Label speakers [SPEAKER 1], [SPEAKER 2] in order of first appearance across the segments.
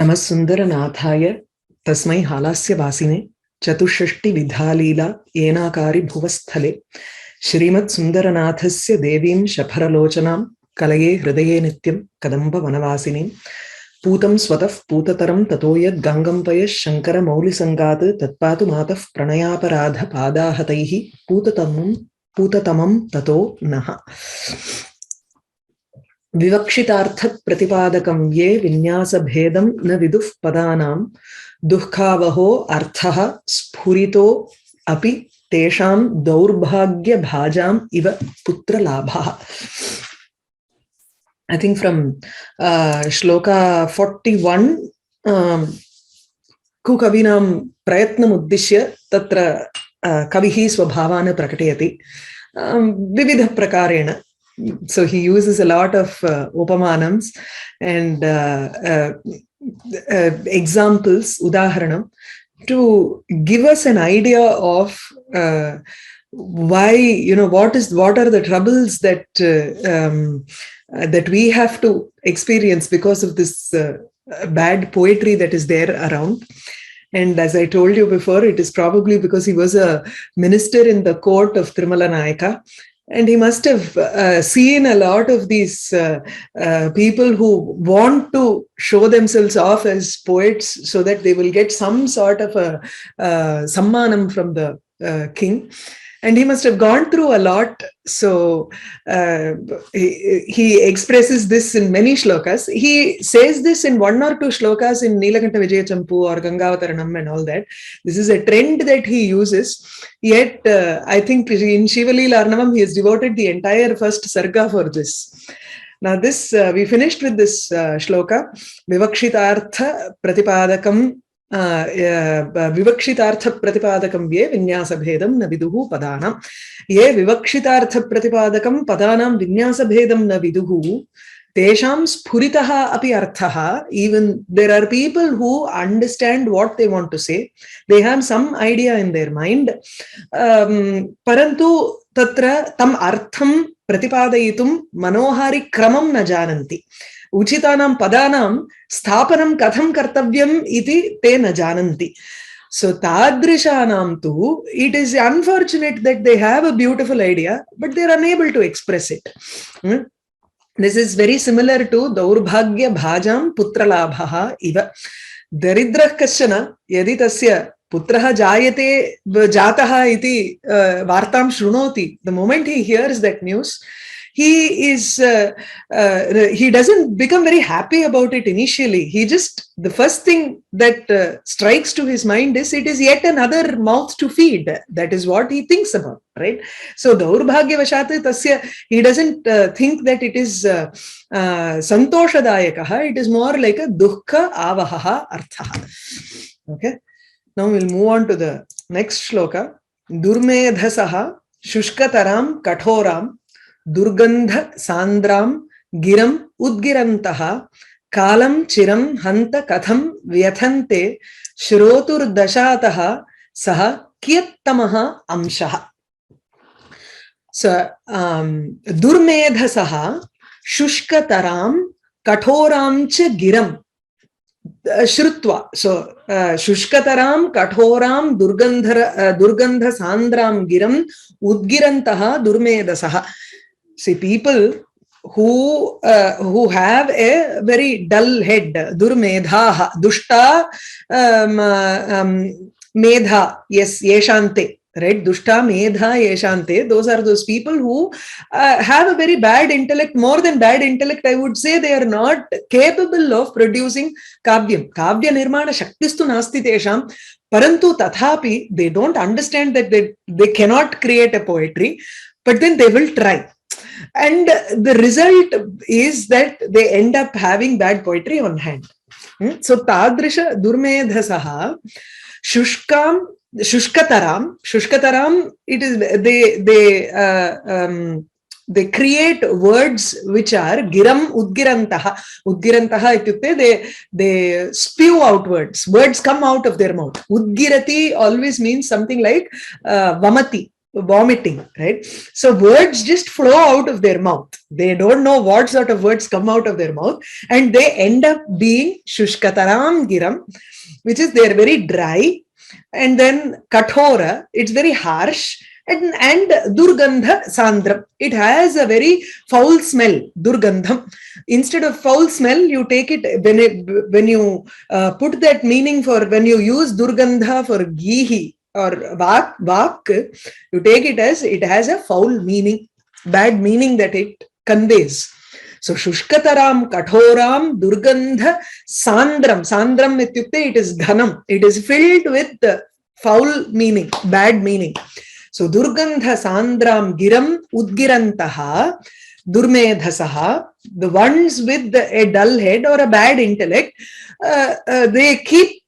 [SPEAKER 1] नमस्सुन्दरनाथाय तस्मै हालास्य वासिने चतुष्षष्टि विधालीला येनाकारि भुवस्थले श्रीमत्सुन्दरनाथस्य देवीं शफरलोचनां कलये हृदये नित्यं कदम्बवनवासिनीं पूतं स्वतः पूततरं ततो यद्गङ्गं पयः शङ्करमौलिसङ्गात् तत्पातु मातः प्रणयापराधपादाहतैः पूततमं ततो नः। विवक्षितार्थ प्रतिपादकं ये विन्यासभेदं न विदुः पदानां दुःखावहो अर्थः स्फुरितो अपि तेषां दौर्भाग्यभाजाम् इव पुत्रलाभः. I think from Shloka 41 Kukavinam Prayatnam Uddishya Tatra Kavihi Swabhavana Prakatayati Vividha Prakarena. So he uses a lot of upamanams and examples, udaharanam, to give us an idea of why, what are the troubles that that we have to experience because of this bad poetry that is there around. And as I told you before, it is probably because he was a minister in the court of Tirumala Nayaka. And he must have seen a lot of these people who want to show themselves off as poets so that they will get some sort of a sammanam from the king. And he must have gone through a lot. So he expresses this in many shlokas. He says this in one or two shlokas in Nilakanta Vijaya Champu or Gangavataranam and all that. This is a trend that he uses. Yet, I think in Shivaleelarnavam, he has devoted the entire first Sarga for this. Now this, we finished with this shloka, Vivakshitartha Pratipadakam विवक्षितार्थ प्रतिपादकं ये विन्यासभेदं न विदुः पदानां ये विवक्षितार्थ प्रतिपादकं पदानां विन्यासभेदं न विदुः तेषां स्फुरितः अपि अर्थः. Even there are people who understand what they want to say, they have some idea in their mind, परन्तु तत्र तम अर्थं प्रतिपादयितुं मनोहारि क्रमं न जानन्ति. उचितानां पदानां स्थापनं कथं कर्तव्यम् इति ते न जानन्ति. So तादृशानां तु, it is unfortunate that they have a beautiful idea but they are unable to express it. This is very similar to दौर्भाग्य भाजां पुत्रलाभः इव. दरिद्रः कश्चन यदि तस्य पुत्रः जायते जातः इति वार्तां शृणोति, the moment he hears that news, he doesn't become very happy about it initially. The first thing that strikes to his mind is, it is yet another mouth to feed. That is what he thinks about, right? So daurbhagyavashat tasya, he doesn't think that it is santoshadayakah. It is more like a dukkha avahaha arthaha. Okay. Now we'll move on to the next shloka. Durmedhasaha shushkataram kathoram Durgandha Sandram Giram Udgirantaha Kalam Chiram Hanta Katham Vyathante Shrotur Dashataha Saha Kiettamaha Amshaha. So Durmedhasaha Shushkataram Kathoram Cha Giram Shrutva. So Shushkataram Kathoram Durgandha Sandram Giram Udgirantaha Durmedhasaha. See, people who have a very dull head, durmedha, dushta, medha, yes, yeshante, right? Dushta, medha, yeshante. Those are those people who have a very bad intellect. More than bad intellect, I would say they are not capable of producing kavyam. Kavya nirmana shaktistu nasti tesham. Parantu tathapi, they don't understand that they cannot create a poetry, but then they will try. And the result is that they end up having bad poetry on hand. So tadrisha durmedhasaha shushkataram, it is they create words which are giram udgirantaha. Udgirantaha ityukte, they spew out words. Words come out of their mouth. Udgirati always means something like vamati. vomiting, right? So words just flow out of their mouth. They don't know what sort of words come out of their mouth, and they end up being shushkataram giram, which is they're very dry, and then kathora, it's very harsh, and durgandha sandram, it has a very foul smell, durgandham. Instead of foul smell, you take it when you put that meaning for, when you use durgandha for gihi or vak, you take it as it has a foul meaning, bad meaning that it conveys. So shushkataram kathoram durgandha sandram, sandram ityukte, it is ghanam, it is filled with foul meaning, bad meaning. So durgandha sandram giram udgirantaha durmedhasaha, the ones with a dull head or a bad intellect, they keep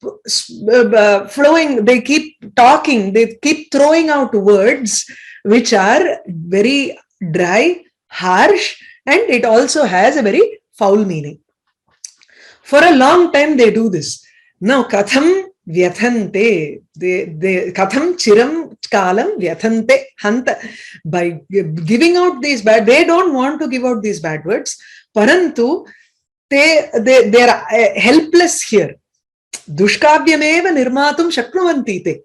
[SPEAKER 1] flowing, they keep talking, they keep throwing out words which are very dry, harsh, and it also has a very foul meaning. For a long time they do this. Now katham vyathante, they katham chiram kalam vyathante hanta, by giving out these bad, they don't want to give out these bad words, parantu they are helpless here. Dushkavyameva nirmatum shaknuvanti te.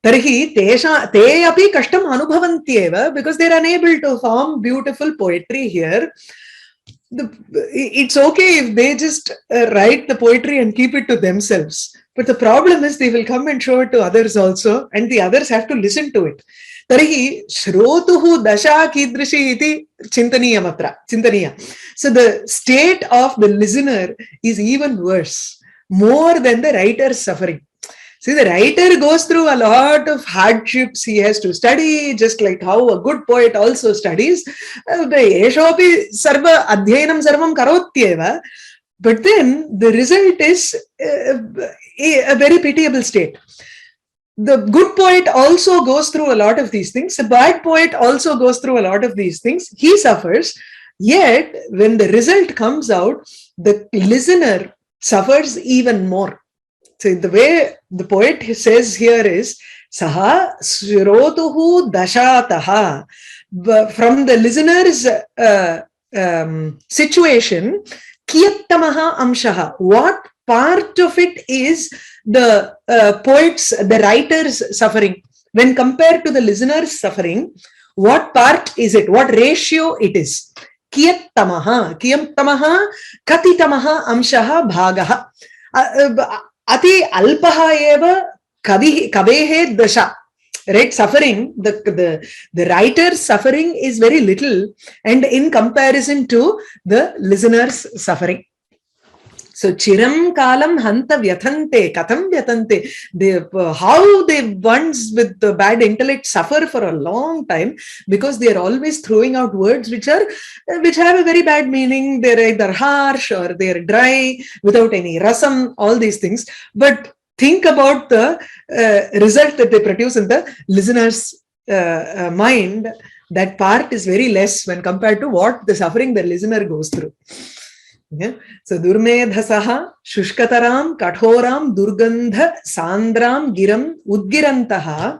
[SPEAKER 1] Tarhi te api kashtam anubhavanti, because they are unable to form beautiful poetry here. It's okay if they just write the poetry and keep it to themselves. But the problem is they will come and show it to others also, and the others have to listen to it. Tarihi shrotuhu dasha kidrishi iti chintaniya matra, chintaniya. So the state of the listener is even worse, more than the writer's suffering. See, the writer goes through a lot of hardships. He has to study, just like how a good poet also studies. Eshopi sarva adhyanam sarvam karotyeva. But then the result is a very pitiable state. The good poet also goes through a lot of these things. The bad poet also goes through a lot of these things. He suffers. Yet, when the result comes out, the listener suffers even more. So the way the poet says here is, Saha Srotuhu Dashataha. From the listener's situation, Kiyattamaha Amshaha. What part of it is the poet's, the writer's suffering? When compared to the listener's suffering, what part is it? What ratio it is? Kiyattamaha. Kiyattamaha Katitamaha Amshaha Bhagaha. Ati alpaha eva kavehe dasha. Right? Suffering, the writer's suffering is very little, and in comparison to the listener's suffering. So chiram kalam hanta vyathante, katham vyathante. How the ones with the bad intellect suffer for a long time, because they are always throwing out words which have a very bad meaning. They're either harsh or they're dry, without any rasam, all these things. But think about the result that they produce in the listener's mind. That part is very less when compared to what the suffering the listener goes through. Yeah. So durmedhasaha shushkataram kathoram durgandha sandram giram udgirantaha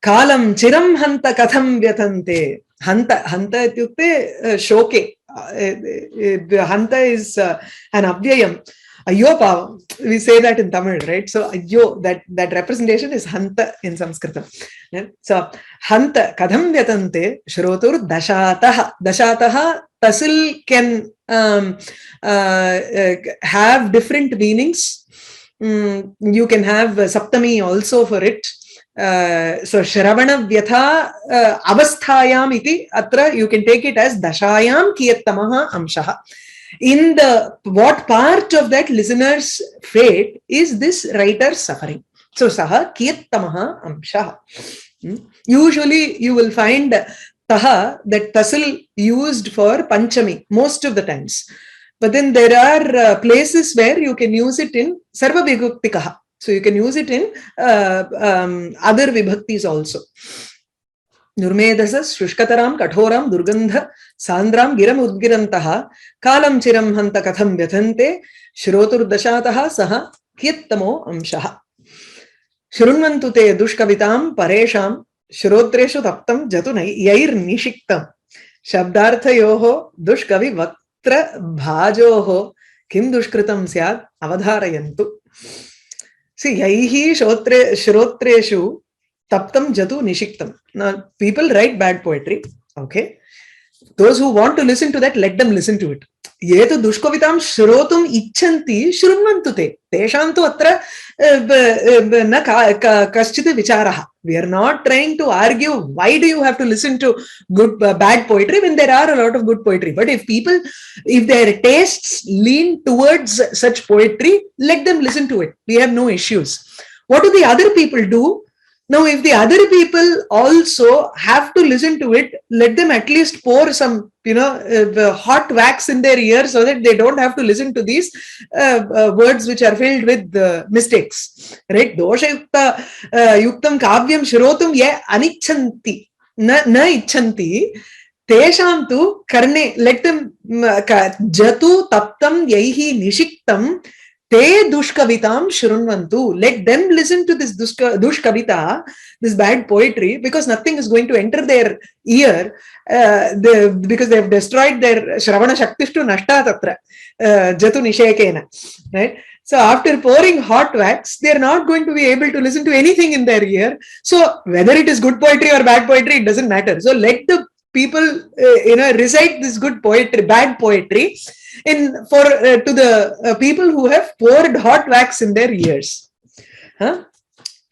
[SPEAKER 1] kalam chiram hanta katham vyatante. Hanta ityukte shoke. Hanta is an avyayam. Ayyo pavam. We say that in Tamil, right? So ayyo, that representation is hanta in Sanskrit. Yeah? So hanta kadham vyatante shrotur dashataha. Dashataha, tasil can have different meanings. You can have saptami also for it. So shravana vyatha avasthayam iti, atra you can take it as dashayam kiyattamaha amshaha. In the what part of that listener's fate is this writer's suffering? So saha kiyattamaha amshaha. Usually you will find taha, that tasil used for panchami most of the times. But then there are places where you can use it in sarva vibhaktikaha. So you can use it in other vibhaktis also. Nurmedasas shushkataram kathoram durgandha sandram giram udgirantaha kalam chiram hanta katham vyathante shrotur dashataha saha kiyattamo amshaha. Shrunvantu te dushkavitam paresham Shrotreshu taptam jatu yair nishiktam. Shabdarthayoho dushkavi vaktra bhajoho kim dushkritam syad avadharayantu. See, yaihi shrotreshu taptam jatu nishiktam. Now, people write bad poetry. Okay. Those who want to listen to that, let them listen to it. ये तो दुष्कवितां श्रोतुम इच्छन्ति शृण्वन्तु ते तेषां तु अत्र न कश्चित् विचारः. We are not trying to argue why do you have to listen to bad poetry when there are a lot of good poetry. But if their tastes lean towards such poetry, let them listen to it. We have no issues. What do the other people do? Now, if the other people also have to listen to it, let them at least pour some, hot wax in their ears so that they don't have to listen to these words which are filled with mistakes. Right? Dosha yuktam kavyam shrotum ye anichanti, na ichanti, tesham tu karne, let them jatu taptam yaihi nishiktam, te dushkavitam shrunvantu. Let them listen to this dushkavita, this bad poetry, because nothing is going to enter their ear because they have destroyed their shravana shaktishtu nashta tatra jatu nishekena. Right? So after pouring hot wax, they are not going to be able to listen to anything in their ear. So whether it is good poetry or bad poetry, it doesn't matter. So let the people recite this good poetry, bad poetry, to the people who have poured hot wax in their ears.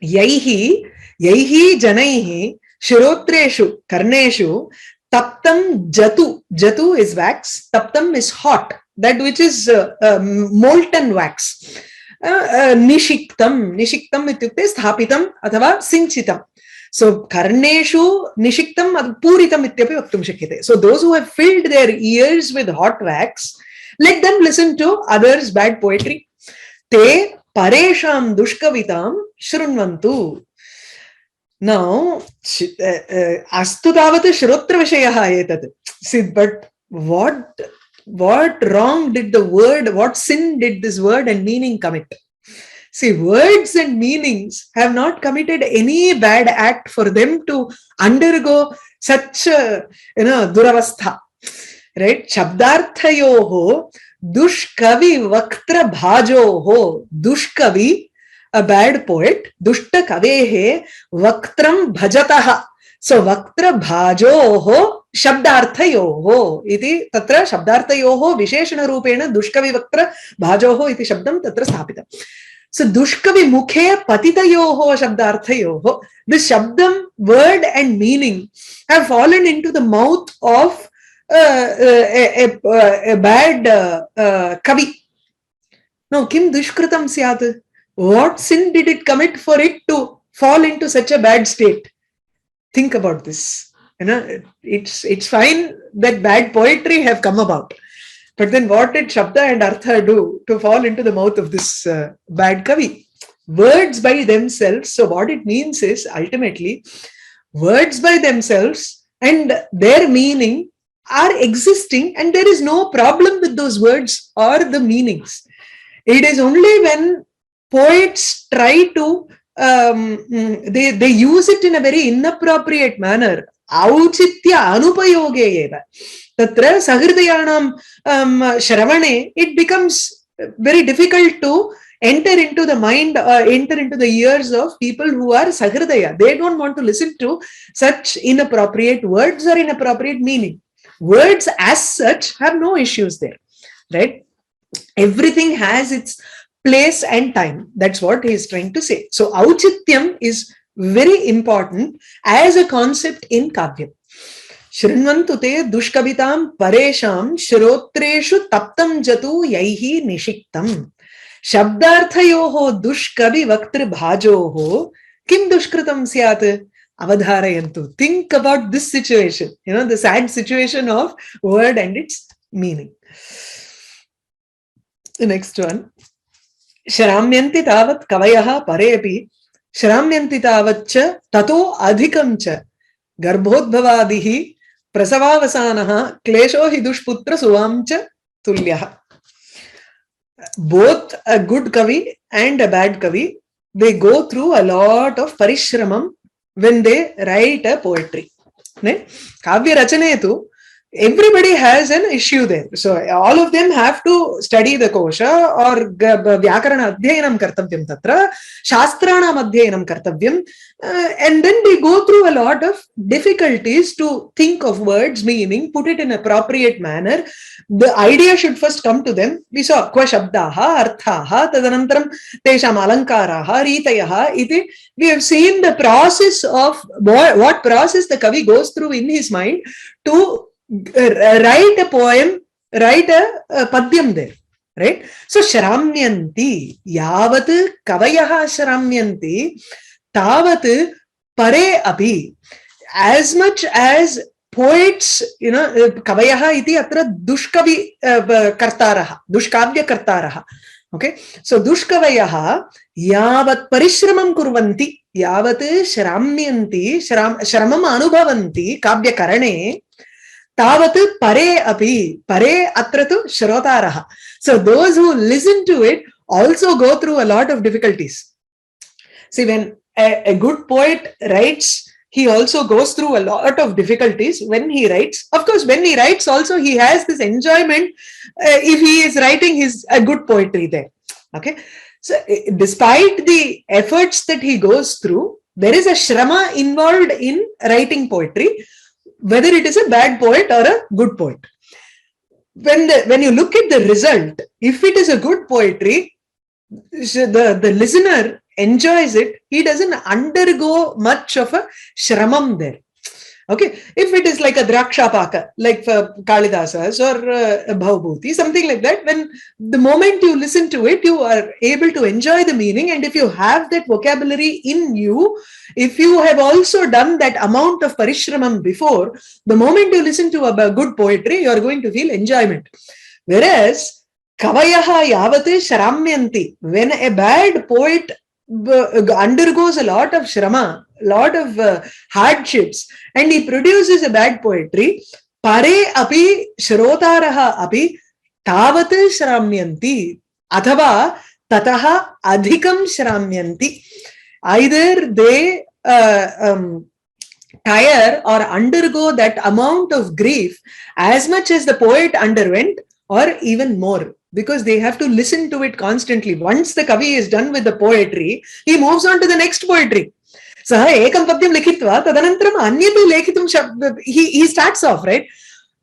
[SPEAKER 1] Yaihi janaihi shirotreshu karneshu taptam jatu is wax, taptam is hot, that which is molten wax. Nishiktam ityukte sthapitam athava sinchitam. So karneshu nishiktam puritam ityapi vaktum shakyate. So those who have filled their ears with hot wax, let them listen to others' bad poetry. Te paresham dushkavitam shrunvantu. Now, astu tavat shrotra vishayaha etat. See, but what wrong did the word, what sin did this word and meaning commit? See, words and meanings have not committed any bad act for them to undergo such duravastha. Right? Shabdarthayoho dushkavi vaktra bhajoho. Dushkavi, a bad poet. Dushta kavehe vaktram bhajataha. So vaktra bhajoho shabdarthayoho. Iti tatra shabdarthayoho visheshana rupena dushkavi vaktra bhajoho iti shabdam tatra sthapitam. So dushkavi mukhe patitayoho shabdarthayoho. This shabdam, word and meaning have fallen into the mouth of a bad kavi. Now, kim dushkritam syat? What sin did it commit for it to fall into such a bad state? Think about this. It's fine that bad poetry have come about, but then what did Shabda and Artha do to fall into the mouth of this bad kavi? Words by themselves. So what it means is ultimately words by themselves and their meaning are existing, and there is no problem with those words or the meanings. It is only when poets try to they use it in a very inappropriate manner. Auchitya anupayoge eva. Tatra sahridayanam shravane, it becomes very difficult to enter into the mind, enter into the ears of people who are sahridaya. They don't want to listen to such inappropriate words or inappropriate meaning. Words as such have no issues there, right? Everything has its place and time. That's what he is trying to say. So auchityam is very important as a concept in kavyam. Shrinvantu te dushkavitam paresham shirotreshu taptam jatu yaihi nishiktam. Shabdarthayoho dushkavi vaktri bhajoho kim dushkritam syat avadharayantu. Think about this situation, the sad situation of word and its meaning. The next one. Shramyanti tavat kavayaha parepi shramyanti tavatcha tato adhikamcha garbhodbhavadihi prasavavasanaha klesho hi dushputra suvamcha tulyaha. Both a good kavi and a bad kavi, they go through a lot of parishramam when they write a poetry. Kavya Rachane tu, everybody has an issue there. So all of them have to study the kosha or vyakarana adhyayanam kartavyam tatra, shastranam adhyayanam kartavyam, and then they go through a lot of difficulties to think of words, meaning, put it in appropriate manner. The idea should first come to them. We saw kva shabdaha, arthaha, tadanantaram tesham alankaraha, ritayaha, iti. We have seen the process of what process the Kavi goes through in his mind to write a poem, write a padyam there, right? So shramyanti, yavat kavayaha shramyanti, tavat pare api. As much as poets, kavayaha iti atra dushkavi kartaraha, dushkavya kartaraha. Okay, so dushkavayaha yavat parishramam kurvanti, yavat shramyanti, shramam anubhavanti kavya karane, tavat pare api, pare atratu shrotaraha. So those who listen to it also go through a lot of difficulties. See, when a good poet writes, he also goes through a lot of difficulties when he writes. Of course, when he writes also, he has this enjoyment if he is writing a good poetry there. Okay. So despite the efforts that he goes through, there is a shrama involved in writing poetry, whether it is a bad poet or a good poet. When you look at the result, if it is a good poetry, the listener enjoys it, he doesn't undergo much of a shramam there. Okay, if it is like a draksha paka, like for Kalidasa's or Bhavabhuti, something like that, when the moment you listen to it, you are able to enjoy the meaning, and if you have that vocabulary in you, if you have also done that amount of parishramam before, the moment you listen to a good poetry, you are going to feel enjoyment. Whereas kavayaha yavate shramyanti, when a bad poet undergoes a lot of shrama, lot of hardships, and he produces a bad poetry, pare api shrotaraha api tavat shramyanti athava tataha adhikam shramyanti. Either they tire or undergo that amount of grief as much as the poet underwent, or even more, because they have to listen to it constantly. Once the Kavi is done with the poetry, he moves on to the next poetry. Saha ekam padyam likhitva tadanantaram anyatu lekhitum, he starts off, right?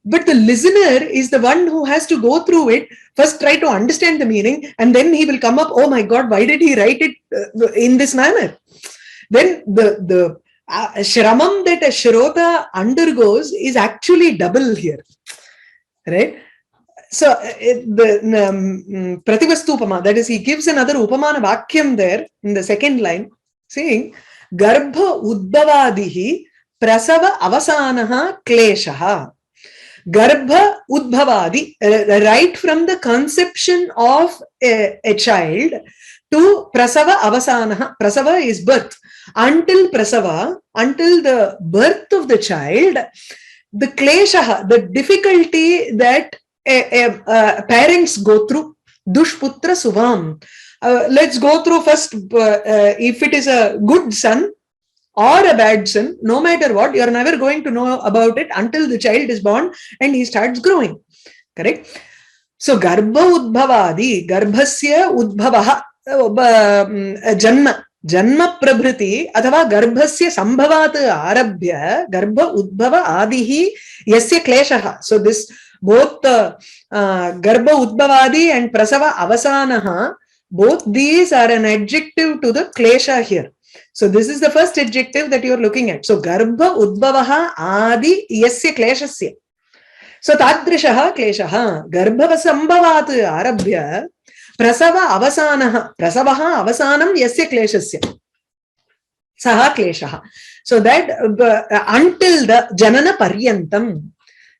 [SPEAKER 1] But the listener is the one who has to go through it, first try to understand the meaning, and then he will come up, oh my God, why did he write it in this manner? Then the shramam that a shrota undergoes is actually double here, right? So the Prativastupama, that is, he gives another Upamana Vakyam there in the second line, saying Garbha Udbhavadihi Prasava Avasanaha Kleshaha. Garbha Udbhavadi, right from the conception of a child to Prasava Avasanaha. Prasava is birth. Until Prasava, until the birth of the child, the Kleshaha, the difficulty that parents go through, dushputra suvam. Let's go through first, if it is a good son or a bad son, no matter what, you are never going to know about it until the child is born and he starts growing. Correct? So, garbha udbhavadi, garbhasya udbhavaha, janma. Janma prabhriti athava garbhasya sambhavat arabhya garbha udbhava adihi yasya kleshaha. So this both garbha udbhavadi and prasava avasanaha, both these are an adjective to the klesha here. So this is the first adjective that you are looking at. So garbha udbhavaha adi yasya kleshasya. So tadrishaha kleshaha garbha sambhavat arabhya prasava avasanaha, prasavaha avasanam yasya kleshasya, saha kleshaha. So that until the janana paryantam.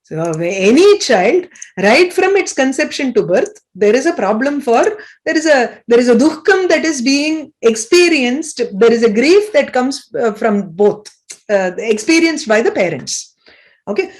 [SPEAKER 1] So any child, right from its conception to birth, there is a problem there is a dukkam that is being experienced, there is a grief that comes from both, experienced by the parents. Okay.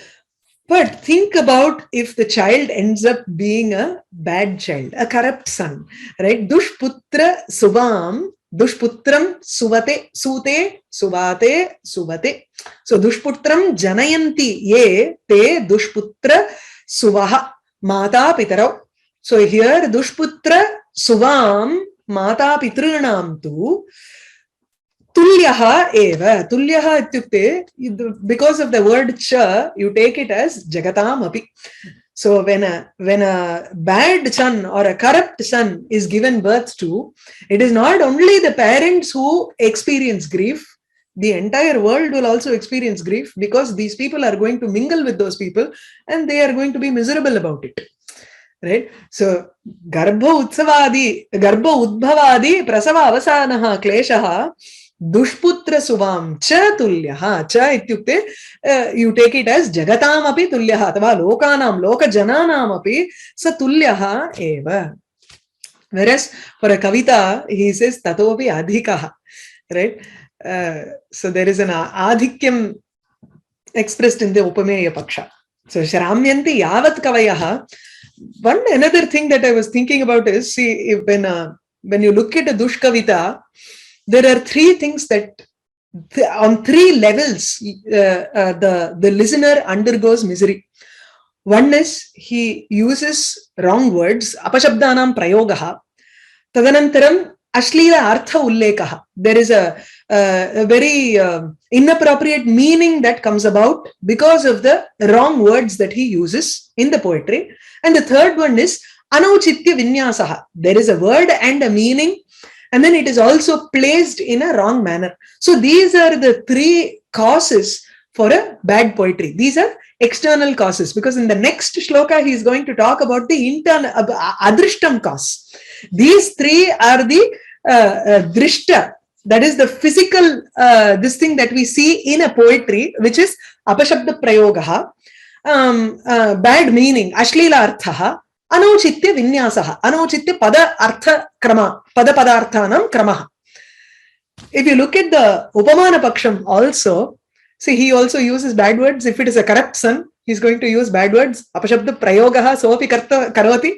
[SPEAKER 1] But think about if the child ends up being a bad child, a corrupt son, right? Dushputra Subham Dushputram suvate, sute, suvate, suvate. So Dushputram janayanti ye te Dushputra suvaha mata pitarau. So here Dushputra suvam mata pitrunam tu tulyaha eva. Tulyaha ityukte, because of the word cha, you take it as jagatam api. So when a bad son or a corrupt son is given birth to, it is not only the parents who experience grief, the entire world will also experience grief, because these people are going to mingle with those people and they are going to be miserable about it. Right? So garbha udbhavadi prasava avasanaha kleshaha Dushputra suvam cha tulyaha. Cha ityukte, you take it as jagatam api tulyaha, athava lokanam, loka jananam api sa tulyaha eva. Whereas for a kavita, he says tatopi adhikaha. Right? So there is an adhikyam expressed in the upameya paksha. So shramyanti yavat kavayaha. Another thing that I was thinking about is, see, when you look at a dushkavita, there are three things that on three levels the listener undergoes misery. One is he uses wrong words, apashabdanam prayogaha, tadanantaram ashlila artha ullekaha. There is a very inappropriate meaning that comes about because of the wrong words that he uses in the poetry. And the third one is anauchitya vinyasaha. There is a word and a meaning, and then it is also placed in a wrong manner. So these are the three causes for a bad poetry. These are external causes, because in the next shloka he is going to talk about the internal adrishtam cause. These three are the drishta, that is the physical this thing that we see in a poetry, which is apashabda prayogaha, bad meaning, ashlila arthaha, anauchitya vinyasaha, anauchitya pada artha krama, pada padarthanam kramaha. If you look at the upamana paksham also, see, he also uses bad words. If it is a corrupt son, he's going to use bad words. Apashabda prayogaha sopi karoti,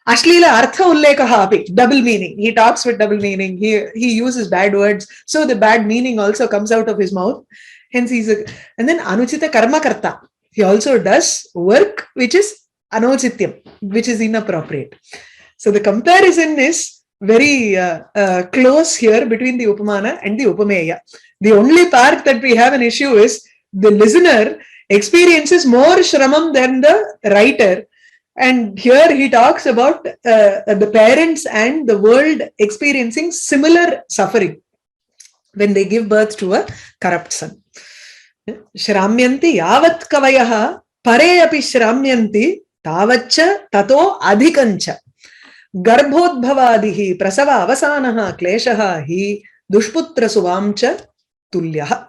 [SPEAKER 1] ashlila artha ullekaha api, double meaning. He talks with double meaning. He uses bad words, so the bad meaning also comes out of his mouth. Hence and then anuchita karma karta. He also does work which is anauchityam, which is inappropriate. So the comparison is very close here between the upamana and the upameya. The only part that we have an issue is the listener experiences more shramam than the writer. And here he talks about the parents and the world experiencing similar suffering when they give birth to a corrupt son. Shramyanti yavat kavayaha pare api shramyanti tavacha tato adhikancha garbhodbhavadihi prasava avasanaha kleshaha hi dushputra suvamcha tulyaha.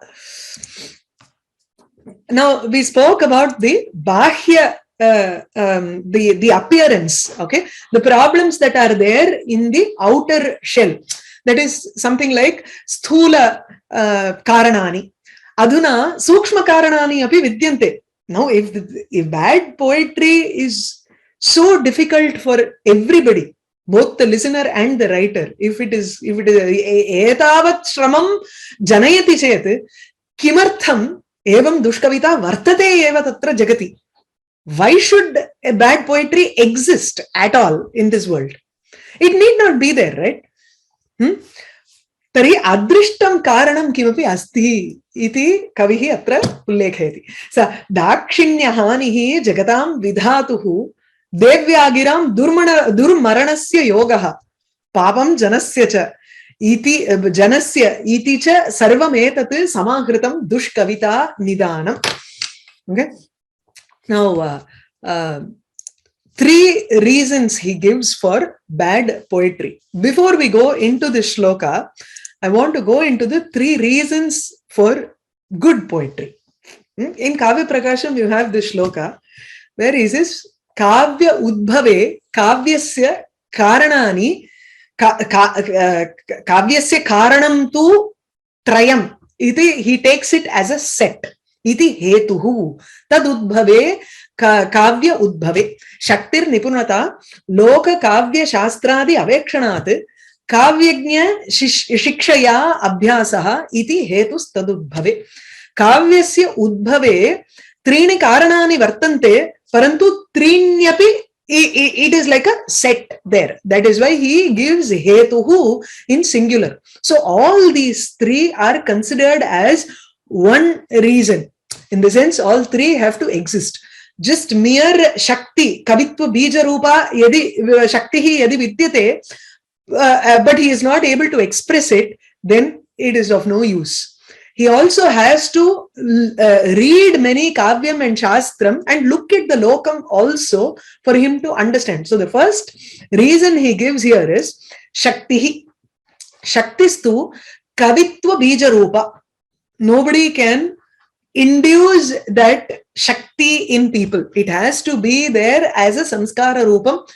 [SPEAKER 1] Now we spoke about the bahya, the appearance, okay, the problems that are there in the outer shell. That is something like sthula karanani. Adhuna sukshma karanani api vidyante. Now, if bad poetry is so difficult for everybody, both the listener and the writer, if it is etavat shramam janayati chet, kimartham evam dushkavita vartate eva tatra jagati. Why should a bad poetry exist at all in this world? It need not be there, right? Tari adrishtam karanam kimapi asti iti kavihi atra ullekhyati. Sa dakshininyahanihi jagatam vidhatuhu devyagiram durmaranasya yogaha papam janasya cha iti janasya iti cha sarvam etat samahritam dushkavita nidanam. Okay. Now, three reasons he gives for bad poetry. Before we go into this shloka, I want to go into the three reasons for good poetry. In Kavya Prakasham, you have this shloka where he says, Kavya udbhave kavyasya karanani kavyasya karanam tu trayam. He takes it as a set. Iti hetuhu tad udbhave kavya udbhave shaktir nipunata loka kavya shastradi avekshanat Kavyagnya shikshaya abhyasaha iti hetus tadudbhave. Kavyasya udbhave trini karanani vartante, parantu trinyapi, it is like a set there. That is why he gives hetuhu in singular. So all these three are considered as one reason. In the sense, all three have to exist. Just mere Shakti, Kavitva Bija Rupa, yadi Shakti yadi vidyate, but he is not able to express it, then it is of no use. He also has to read many Kavyam and Shastram and look at the Lokam also for him to understand. So the first reason he gives here is Shakti. Shaktistu Kavitva Bija Rupa. Nobody can induce that Shakti in people. It has to be there as a Samskara Rupam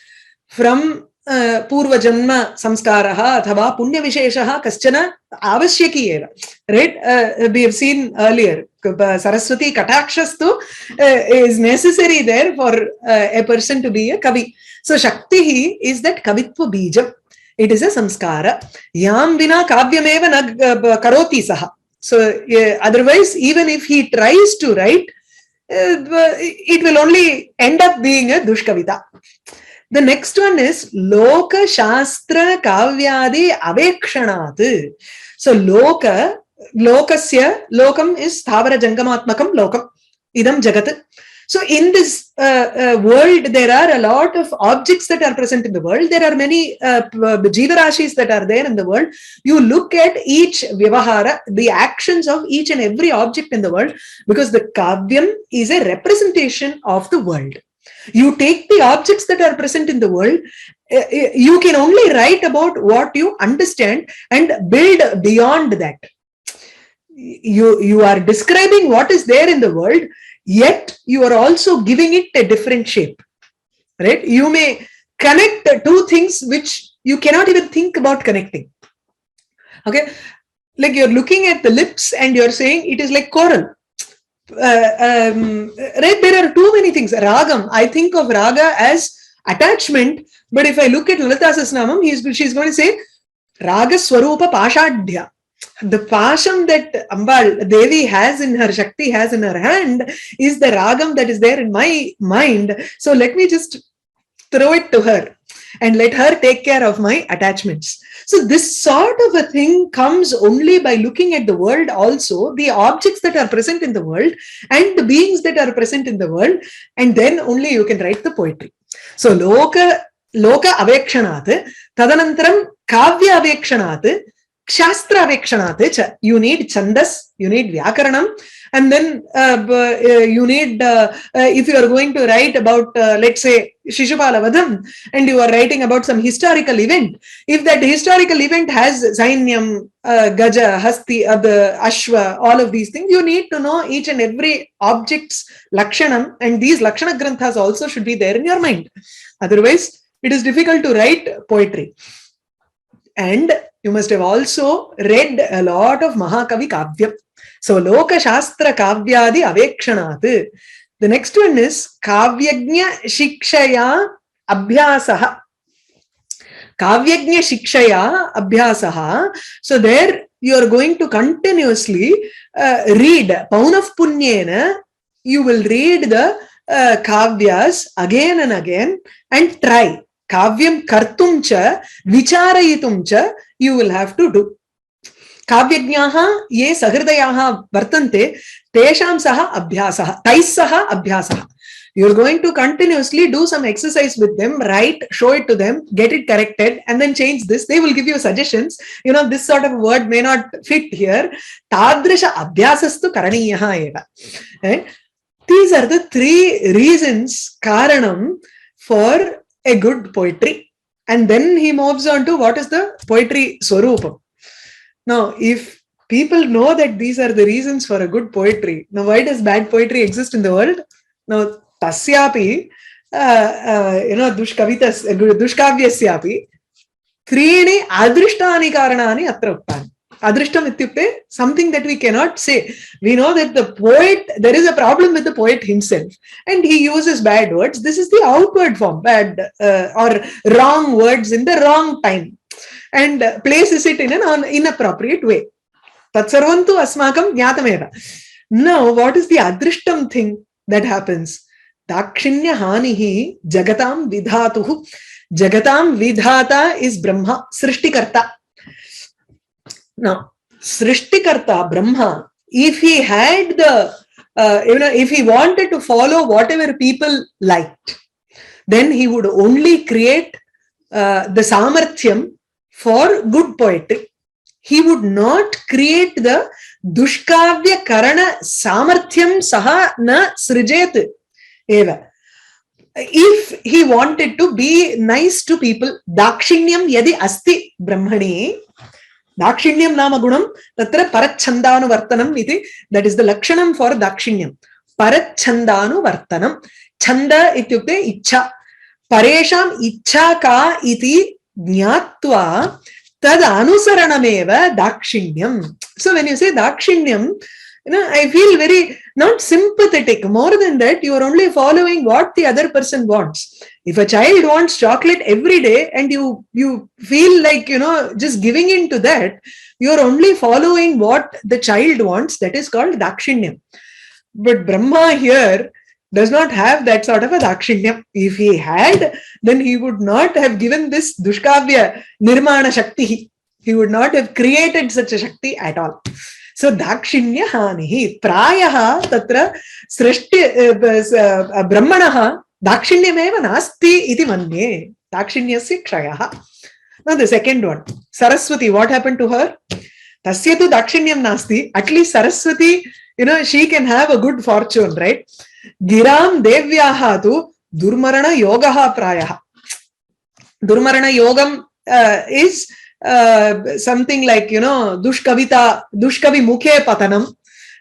[SPEAKER 1] from Purva Janma Samskaraha Athava Punya Visheshaha Kaschana Avashyaki Eva. Right? We have seen earlier, Saraswati Katakshastu is necessary there for a person to be a Kavi. So Shakti is that Kavitva Bijam. It is a Samskara. Yam Vina Kavyameva na Karoti Saha. So otherwise, even if he tries to write, it will only end up being a Dushkavita. The next one is Loka Shastra Kavyadi Avekshanat. So Lokasya, Lokam is Thavara Jangamatmakam Lokam. Idam Jagat. So in this world, there are a lot of objects that are present in the world. There are many Jivarashis that are there in the world. You look at each Vyavahara, the actions of each and every object in the world, because the Kavyam is a representation of the world. You take the objects that are present in the world, you can only write about what you understand and build beyond that. You are describing what is there in the world, yet you are also giving it a different shape, right? You may connect two things which you cannot even think about connecting. Okay, like you're looking at the lips and you're saying it is like coral. Right? There are too many things. Ragam, I think of raga as attachment, but if I look at Lalita Sasnamam, she's going to say Raga Swarupa Pashadhya. The pasham that Ambal Devi has in her, Shakti has in her hand, is the ragam that is there in my mind. So let me just throw it to her and let her take care of my attachments. So this sort of a thing comes only by looking at the world also, the objects that are present in the world and the beings that are present in the world, and then only you can write the poetry. So Loka Avekshanat, Tadanantaram Kavya Avekshanat, Shastra Avekshanat, you need Chandas, you need Vyakaranam, and then you need, if you are going to write about, let's say, Shishupala and you are writing about some historical event, if that historical event has Sainyam, Gaja, Hasti, the Ashwa, all of these things, you need to know each and every object's Lakshanam, and these Lakshana Granthas also should be there in your mind. Otherwise, it is difficult to write poetry. And you must have also read a lot of Mahakavi Kavyam. So, Loka Shastra Kavyadi Avekshanat. The next one is Kavyagnya Shikshaya Abhyasaha. Kavyagnya Shikshaya Abhyasaha. So, there you are going to continuously read Paunav Punyena. You will read the Kavyas again and again and try. Kavyam kartum cha, vicharayitum cha, you will have to do. Kavyagnaha ye sahridayaha vartante, tesham saha abhyasaha, tais saha abhyasaha. You're going to continuously do some exercise with them, write, show it to them, get it corrected, and then change this. They will give you suggestions. You know, this sort of word may not fit here. Tadrisha abhyasastu karaniyaha eva. Right? These are the three reasons, karanam, for a good poetry. And then he moves on to what is the poetry swarupam. Now, if people know that these are the reasons for a good poetry, now why does bad poetry exist in the world? Now, tasyapi, dushkavyasyapi, trini adrishtani karanani atra uttani. Adrishtam ityukte, something that we cannot say. We know that the poet, there is a problem with the poet himself, and he uses bad words. This is the outward form, bad or wrong words in the wrong time. and places it in an inappropriate way. Tatsarvantu asmakam jnatameva. Now, what is the adrishtam thing that happens? Dakshinya hanihi jagatam vidhatuhu. Jagatam vidhata is Brahma, Srishtikarta. Now, Srishtikarta, Brahma, if he had the, if he wanted to follow whatever people liked, then he would only create the samarthyam for good poetry. He would not create the dushkavya karana samarthyam saha na srijet eva. If he wanted to be nice to people, dakshinyam yadi asti brahmani, dakshinyam nama gunam tatra parachandanu vartanam iti, that is the lakshanam for dakshinyam. Parachandanu vartanam. Chanda ityukte ichha. Paresham ichha ka iti jnatva tad anusaranameva dakshinyam. So when you say dakshinyam, I feel very not sympathetic. More than that, you are only following what the other person wants. If a child wants chocolate every day and you feel like, just giving in to that, you are only following what the child wants. That is called dakshinyam. But Brahma here does not have that sort of a dakshinyam. If he had, then he would not have given this dushkavya nirmana shakti. He would not have created such a shakti at all. So dakshinya hanihi prayaha tatra srishti brahmanaha dakshinyameva nasti iti manye. Dakshinyasya kshayaha. Now the second one, Saraswati, what happened to her? Tasya tu dakshinyam nasti. At least Saraswati, she can have a good fortune, right? Giram devyaha tu durmarana yogaha prayaha. Durmarana yogam is something like, dushkavi mukhe patanam,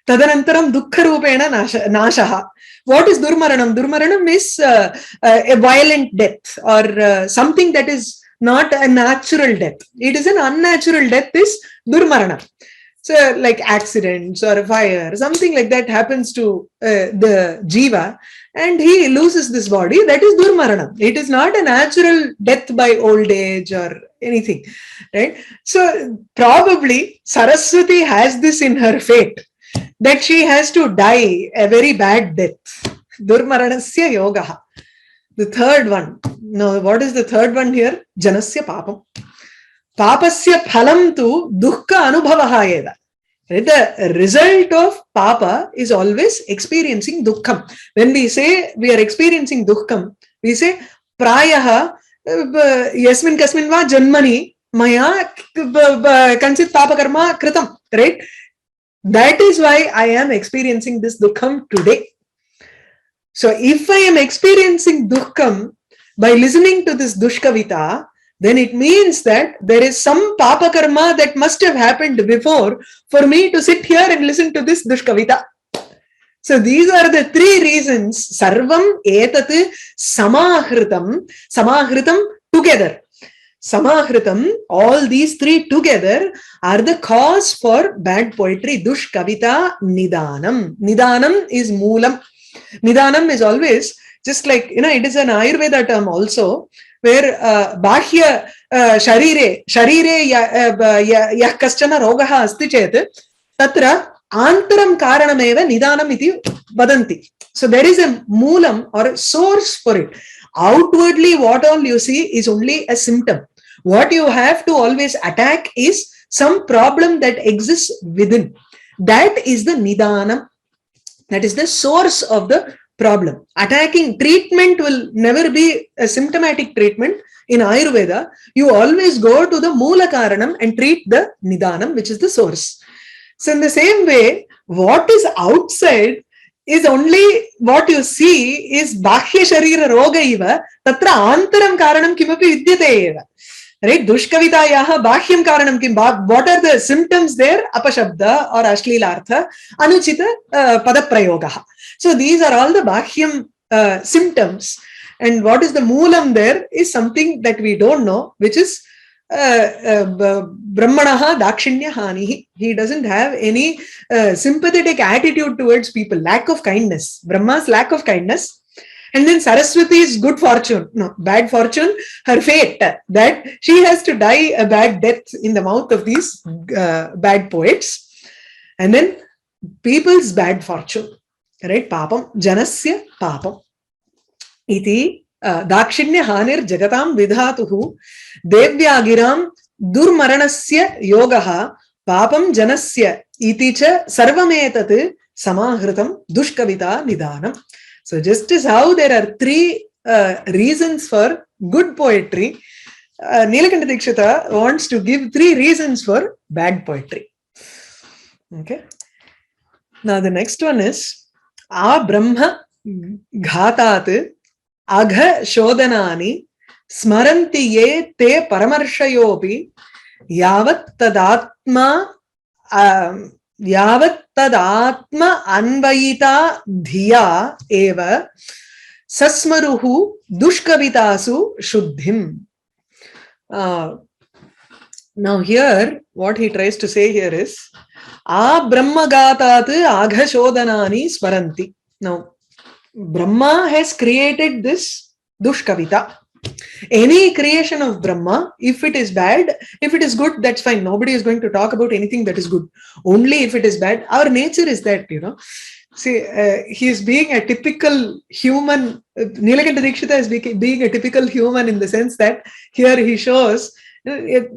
[SPEAKER 1] tadanantaram dukkha rupena nashaha. What is durmaranam? Durmaranam is a violent death or something that is not a natural death. It is an unnatural death, is durmarana. So like accidents or fire, something like that happens to the jiva and he loses this body, that is durmarana. It is not a natural death by old age or anything, right? So probably Saraswati has this in her fate, that she has to die a very bad death. Durmaranasya yogaha. The third one. Now, what is the third one here? Janasya papam. Papasya phalam tu dukkha anubhavaha eva. The result of papa is always experiencing dukkham. When we say we are experiencing dukkham, we say prayaha yasmin kasmin va janmani maya kanchit papa karma kritam, right? That is why I am experiencing this dukkham today. So if I am experiencing dukkham by listening to this dushkavita, then it means that there is some papa karma that must have happened before for me to sit here and listen to this dushkavita. So these are the three reasons. Sarvam etat samahritam together. Samahritam, all these three together are the cause for bad poetry. Dushkavita nidanam. Nidanam is moolam. Nidanam is always just like, it is an Ayurveda term also, where bahya sharire yah kaschana rogaha asti chet tatra antaram karanameva nidanam iti vadanti. So there is a moolam or a source for it. Outwardly, what all you see is only a symptom. What you have to always attack is some problem that exists within. That is the nidanam. That is the source of the problem. Attacking treatment will never be a symptomatic treatment. In Ayurveda, you always go to the Moola Karanam and treat the Nidanam, which is the source. So in the same way, what is outside is only what you see is Bahya Sharira Roga Iva, Tatra Antaram Karanam Kimapi Vidyate Eva. Right? Dushkavitayaha Bahyam Karanam Kim. What are the symptoms there? Apashabda or Ashlilartha, Anuchita Padaprayogaha. So these are all the Bahyam symptoms. And what is the Moolam there is something that we don't know, which is Brahmanaha Dakshinya Hanihi. He doesn't have any sympathetic attitude towards people, lack of kindness. Brahma's lack of kindness. And then Saraswati's good fortune, no, bad fortune, her fate, that she has to die a bad death in the mouth of these bad poets. And then people's bad fortune, right? Papam, janasya papam. Iti dakshinya hanir jagatam vidhatuhu devyagiram durmaranasya yogaha papam janasya iti cha sarvametat samahritam dushkavita nidanam. So just as how there are three reasons for good poetry, Nilakanta Dikshita wants to give three reasons for bad poetry. Okay. Now the next one is A Brahma Ghatat Agha Shodhanani Smaranti Ye Te Paramarshayopi Yavat Tadatma Anvayita Dhiya Eva Sasmaruhu Dushkavitasu Shuddhim. Now here, what he tries to say here is A Brahmagatat Agha Shodhanani Smaranti. Now, Brahma has created this Dushkavita. Any creation of Brahma, if it is bad, if it is good, that's fine. Nobody is going to talk about anything that is good. Only if it is bad. Our nature is that, See, he is being a typical human. Nilakanta Dikshita is being a typical human in the sense that here he shows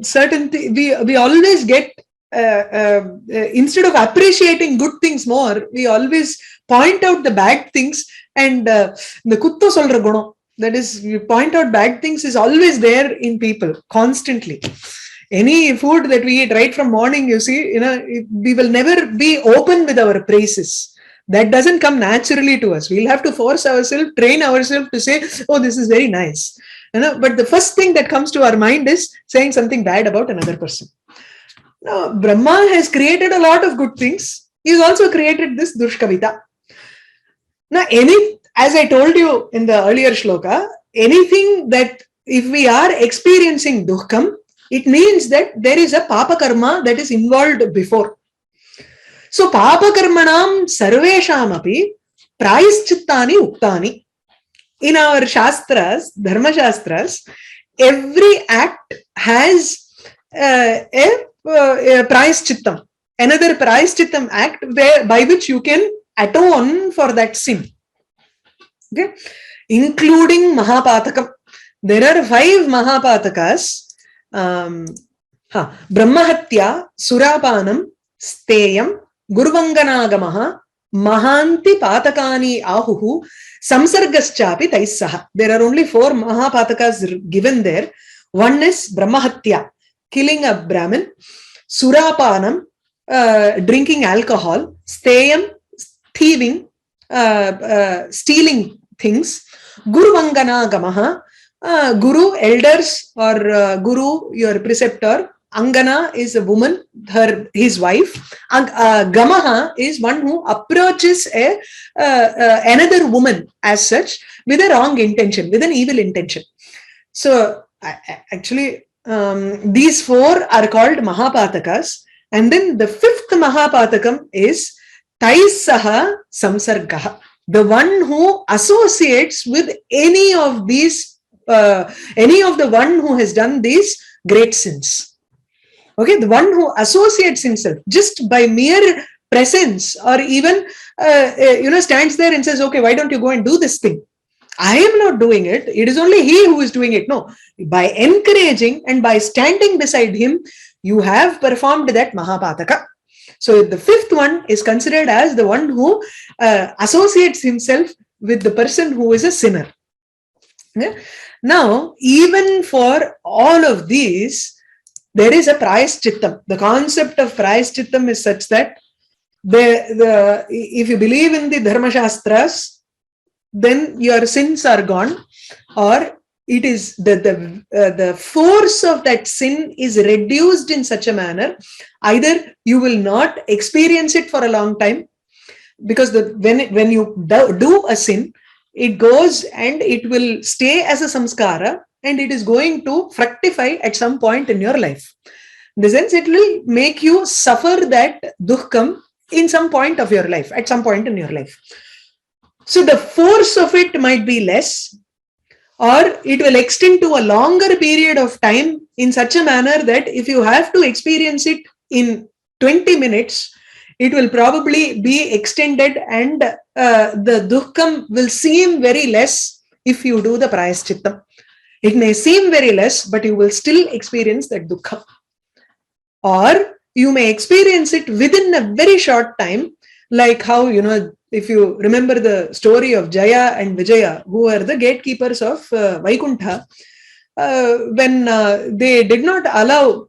[SPEAKER 1] certain we always get instead of appreciating good things more, we always point out the bad things, and the kutto solra guno, that is, we point out bad things, is always there in people constantly. Any food that we eat right from morning, you see, we will never be open with our praises. That doesn't come naturally to us. We'll have to force ourselves, train ourselves to say, oh, this is very nice. But the first thing that comes to our mind is saying something bad about another person. Now, Brahma has created a lot of good things. He's also created this Dushkavita. Now, as I told you in the earlier shloka, anything that if we are experiencing dukkam, it means that there is a papa karma that is involved before. So, papa karmanam sarvesham api prayaschittani uktani. In our shastras, dharma shastras, every act has a prayaschittam, another prayaschittam act by which you can atone for that sin. Okay, including Mahapatakam. There are 5 Mahapatakas: Brahmahatya, Surapanam, Steyam, Guruvanganagamaha, Mahanti Patakani Ahuhu, Samsargaschapi Taisaha. There are only 4 Mahapatakas given there. One is Brahmahatya, killing a Brahmin; Surapanam, drinking alcohol; Steyam, thieving, stealing things; Guruvanganagamaha, Guru, elders, or Guru, your preceptor. Angana is a woman, his wife. Gamaha is one who approaches another woman as such with a wrong intention, with an evil intention. So actually, these 4 are called Mahapatakas. And then the 5th Mahapatakam is Taisaha Samsargaha, the one who associates with any of these, any of the one who has done these great sins. Okay, the one who associates himself just by mere presence, or even stands there and says, okay, why don't you go and do this thing? I am not doing it. It is only he who is doing it. No, by encouraging and by standing beside him, you have performed that Mahapataka. So the 5th one is considered as the one who associates himself with the person who is a sinner. Yeah? Now, even for all of these, there is a prayaschittam. The concept of prayaschittam is such that if you believe in the Dharma Shastras, then your sins are gone, or it is the force of that sin is reduced in such a manner. Either you will not experience it for a long time, because when you do a sin, it goes and it will stay as a samskara, and it is going to fructify at some point in your life. In the sense, it will make you suffer that dukkam in some point of your life, at some point in your life. So the force of it might be less, or it will extend to a longer period of time in such a manner that if you have to experience it in 20 minutes, it will probably be extended, and the dukkham will seem very less if you do the prayaschittam. It may seem very less, but you will still experience that dukkha. Or you may experience it within a very short time, like how, if you remember the story of Jaya and Vijaya, who were the gatekeepers of Vaikuntha, when they did not allow,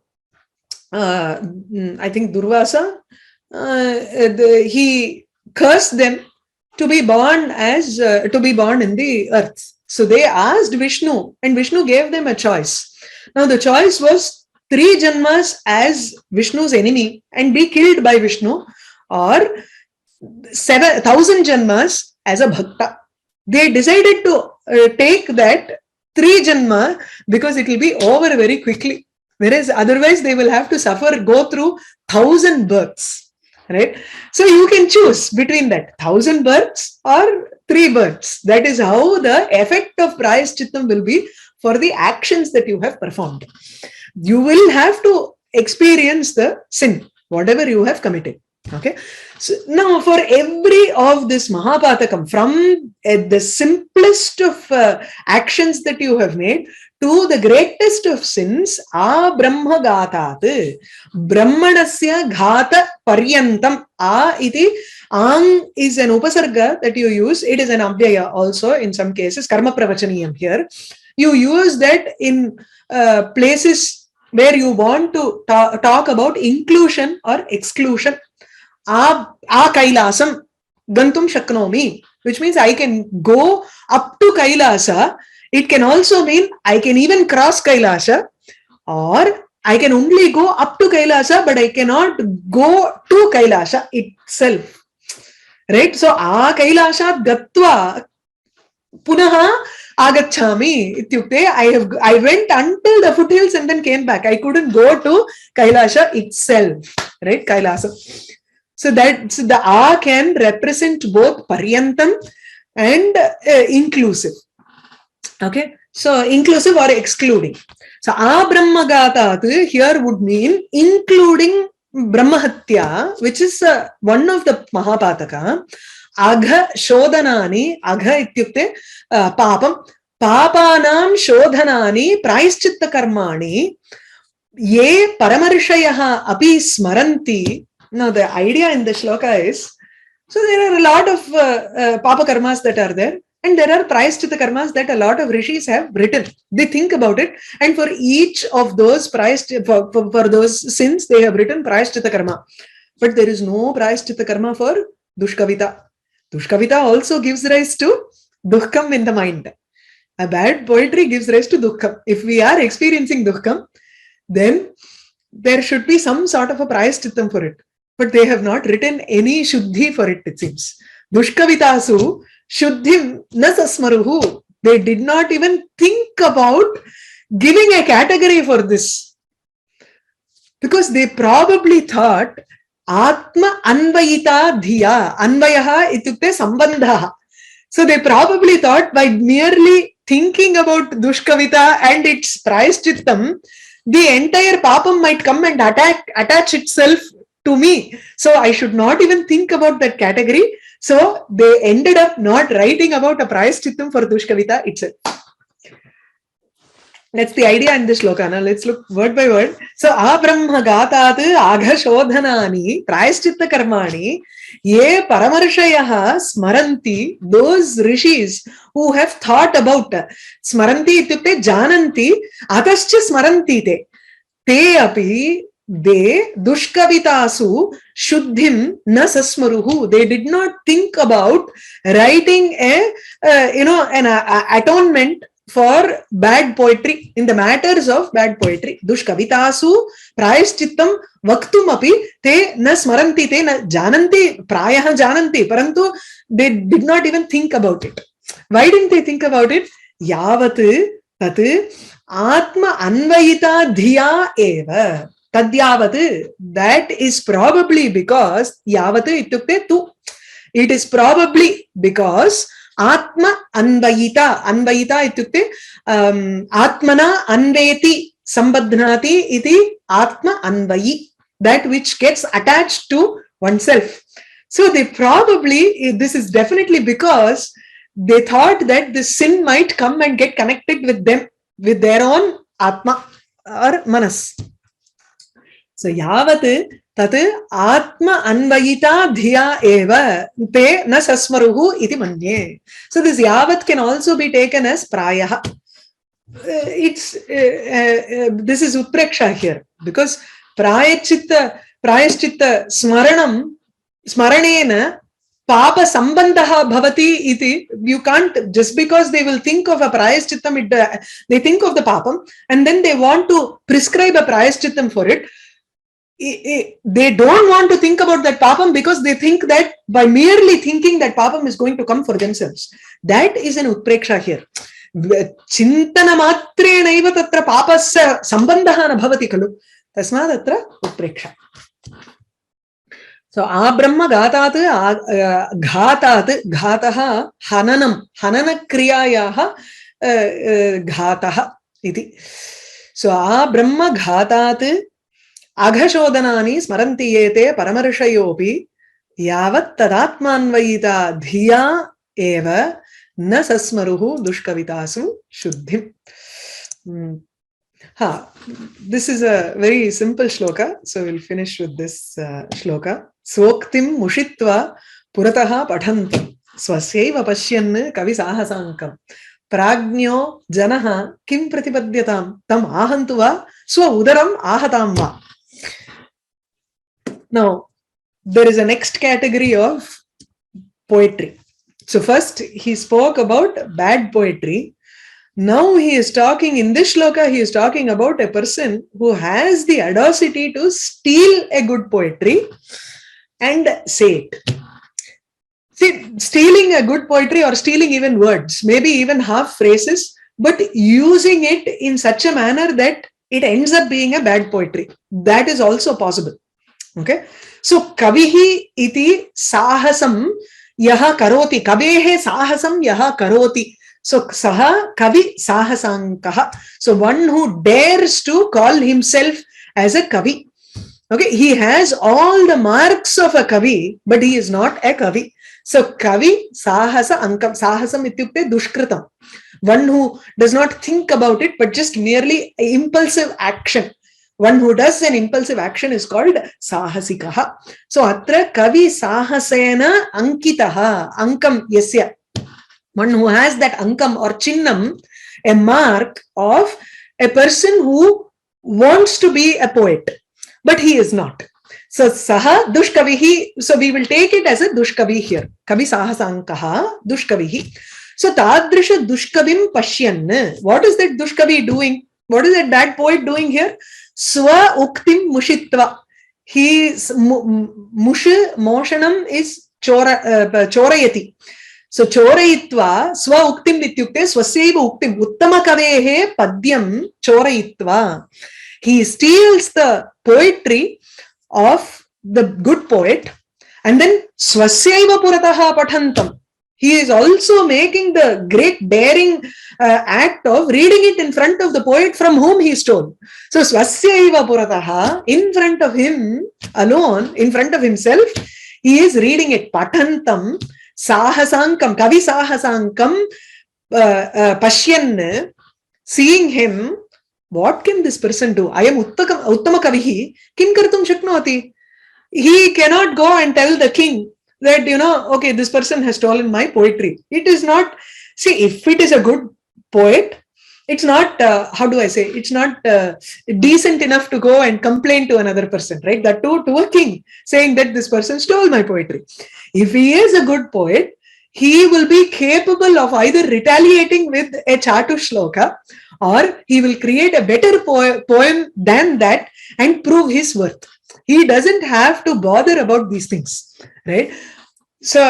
[SPEAKER 1] I think Durvasa, he cursed them to be born in the earth. So they asked Vishnu, and Vishnu gave them a choice. Now the choice was 3 janmas as Vishnu's enemy and be killed by Vishnu, or 7,000 janmas as a bhakta. They decided to take that 3 janma because it will be over very quickly. Whereas otherwise they will have to go through 1,000 births. Right? So you can choose between that 1,000 births or 3 births. That is how the effect of prayaschittam will be for the actions that you have performed. You will have to experience the sin, whatever you have committed. Okay. So now for every of this Mahapatakam, from the simplest of actions that you have made to the greatest of sins, Brahma Gatat, Brahmanasya Ghata Paryantam. Iti Ang is an upasarga that you use. It is an abhyaya also in some cases, karma pravachaniyam here. You use that in places where you want to talk about inclusion or exclusion. Kailasam gantum shaknomi, which means I can go up to Kailasa. It can also mean I can even cross Kailasa, or I can only go up to Kailasa, but I cannot go to Kailasa itself. Right? So, Kailasa gatva punaha agachami ityukte, I went until the foothills and then came back. I couldn't go to Kailasa itself. Right? Kailasa. So the A can represent both paryantam and inclusive. Okay. So inclusive or excluding. So Brahmagatat here would mean including Brahmahatya, which is one of the Mahapataka. Agha Shodhanani, Agha ityukte papam, papanam Shodhanani, Praishchitta karmani, ye Paramarshayah api smaranti. Now the idea in the shloka is, so there are a lot of papa karmas that are there, and there are prayaschitta karmas that a lot of rishis have written. They think about it, and for each of those for those sins, they have written prayaschitta karma. But there is no prayaschitta karma for dushkavita. Dushkavita also gives rise to dukkam in the mind. A bad poetry gives rise to dukkam. If we are experiencing dukkam, then there should be some sort of a prayaschitam for it. But they have not written any shuddhi for it, it seems. Dushkavitasu shuddhim na sasmaruhu. They did not even think about giving a category for this. Because they probably thought Atma Anvayita Dhiya. Anvayaha itukte sambandha. So they probably thought by merely thinking about Dushkavita and its prayashchittam, the entire papam might come and attach itself to me. So I should not even think about that category. So they ended up not writing about a prayashchittam for Dushkavita itself. That's the idea in this shloka. Now let's look word by word. So Brahma Gatat Agha Shodhanani Prayashchitta Karmani Ye Paramarshayah Smaranti, those rishis who have thought about Smaranti ityukte Jananti Atascha Smaranti te api they Dushkavitasu Shuddhim na sasmaruhu. They did not think about writing an atonement for bad poetry, in the matters of bad poetry. Dushkavitasu prayashchittam vaktum api te na smaranti, te na jananti, prayaha jananti, parantu they did not even think about it. Why didn't they think about it? Yavat tat atma anvayita dhiya eva. Tadyavat. That is probably because yavat ityukte tu. It is probably because Atma Anvayita. Anvayita ityukte Atmana Anveti Sambadhnati iti Atma Anvayi. That which gets attached to oneself. So they probably, this is definitely because they thought that the sin might come and get connected with them, with their own Atma or Manas. So yavat tat Atma Anvayita dhiya eva te na sasmaruhu iti manye. So this yavat can also be taken as prayaha. This is utpreksha here, because prayaschitta smaranena papa sambandha bhavati iti. You can't, just because they will think of a prayaschittam, they think of the papam and then they want to prescribe a prayaschittam for it. They don't want to think about that papam because they think that by merely thinking that papam is going to come for themselves. That is an utpreksha here. Chintana matrenaiva tatra papasya sambandha na bhavati kalu. Tasmad atra utpreksha. So abrahma ghatat ghataha hanana kriyayaha ghataha iti. So abrahma ghatat aghashodanani smaranti yete paramarshayopi yavat tadatmanvayita dhiya eva na sasmaruhu dushkavitasu shuddhim. This is a very simple shloka, so we'll finish with this shloka. Swoktim mushitva purataha pathantam swasyaiva pashyan kavi sahasankam pragnyo janaha kim pratipadyatam tam ahantu va swa udaram ahatam va. Now, there is a next category of poetry. So first he spoke about bad poetry. Now he is talking, in this shloka, he is talking about a person who has the audacity to steal a good poetry and say it. See, stealing a good poetry or stealing even words, maybe even half phrases, but using it in such a manner that it ends up being a bad poetry. That is also possible. Okay. So, kavihi iti sahasam yaha karoti. Kavehe sahasam yaha karoti. So, saha kavi sahasankaha. So, one who dares to call himself as a kavi. Okay, he has all the marks of a kavi, but he is not a kavi. So, kavi sahasa ankam. Sahasam ityukte dushkritam. One who does not think about it, but just merely impulsive action. One who does an impulsive action is called sahasikaha. So, atra kavi sahasena ankitaha. Ankam yasya. One who has that ankam or chinnam, a mark of a person who wants to be a poet, but he is not. So, saha dushkavihi. So, we will take it as a dushkavi here. Kavi sahasankaha dushkavihi. So, tadrisha dushkavim pashyan. What is that dushkavi doing? What is that bad poet doing here? Swa uktim mushitva. He mush moshanam is chorayati. So, chorayitva swa uktim nityukte swasaiva uktim uttama kavehe padyam chorayitva. He steals the poetry of the good poet and then swasaiva purataha pathantam. He is also making the great daring act of reading it in front of the poet from whom he stole. So, swasyaiva purataha, in front of him alone, in front of himself, he is reading it. Pathantam, sahasankam, kavi sahasankam, pashyan, seeing him. What can this person do? I am uttama kavihi, kim kartum shaknoti. He cannot go and tell the king that, okay, this person has stolen my poetry. It is not, see, if it is a good poet, it's not, how do I say, it's not decent enough to go and complain to another person, right? That too, to a king, saying that this person stole my poetry. If he is a good poet, he will be capable of either retaliating with a chatu shloka, or he will create a better poem than that and prove his worth. He doesn't have to bother about these things, right? So,